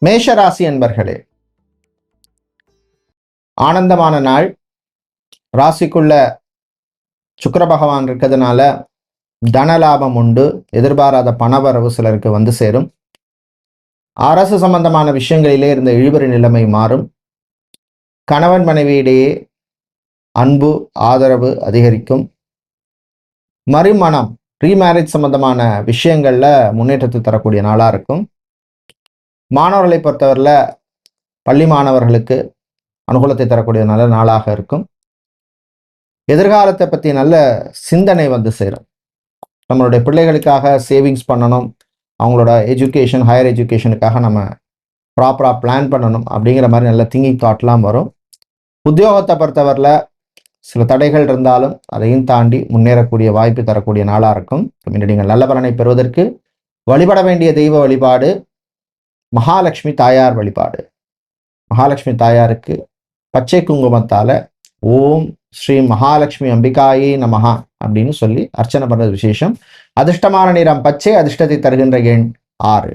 மேஷராசி அன்பர்களே, ஆனந்தமான நாள். ராசிக்குள்ள சுக்கிர பகவான் இருக்கிறதுனால தனலாபம் உண்டு. எதிர்பாராத பணவரவு சிலருக்கு வந்து சேரும். அரசு சம்பந்தமான விஷயங்களிலே இருந்த இழுபறி நிலைமை மாறும். கணவன் மனைவியிடையே அன்பு ஆதரவு அதிகரிக்கும். மறுமணம் ரீமேரேஜ் சம்பந்தமான விஷயங்கள்ல முன்னேற்றத்தை தரக்கூடிய நாளா இருக்கும். மாணவர்களை பொறுத்தவரையில் பள்ளி மாணவர்களுக்கு அனுகூலத்தை தரக்கூடிய நல்ல நாளாக இருக்கும். எதிர்காலத்தை பற்றி நல்ல சிந்தனை வந்து சேரும். நம்மளுடைய பிள்ளைகளுக்காக சேவிங்ஸ் பண்ணணும், அவங்களோட எஜுகேஷன் ஹையர் எஜுகேஷனுக்காக நம்ம ப்ராப்பராக பிளான் பண்ணணும் அப்படிங்கிற மாதிரி நல்ல திங்கிங் தாட்லாம் வரும். உத்தியோகத்தை பொறுத்தவரையில் சில தடைகள் இருந்தாலும் அதையும் தாண்டி முன்னேறக்கூடிய வாய்ப்பு தரக்கூடிய நாளாக இருக்கும். நீங்கள் நல்ல பலனை பெறுவதற்கு வழிபட வேண்டிய தெய்வ வழிபாடு மகாலட்சுமி தாயார் வழிபாடு. மகாலட்சுமி தாயாருக்கு பச்சை குங்குமத்தால் ஓம் ஸ்ரீ மகாலட்சுமி அம்பிகாயே நமஹா அப்படின்னு சொல்லி அர்ச்சனை பண்ணுறது விசேஷம். அதிர்ஷ்டமான நிறம் பச்சை, அதிர்ஷ்டத்தை தருகின்ற எண் 6.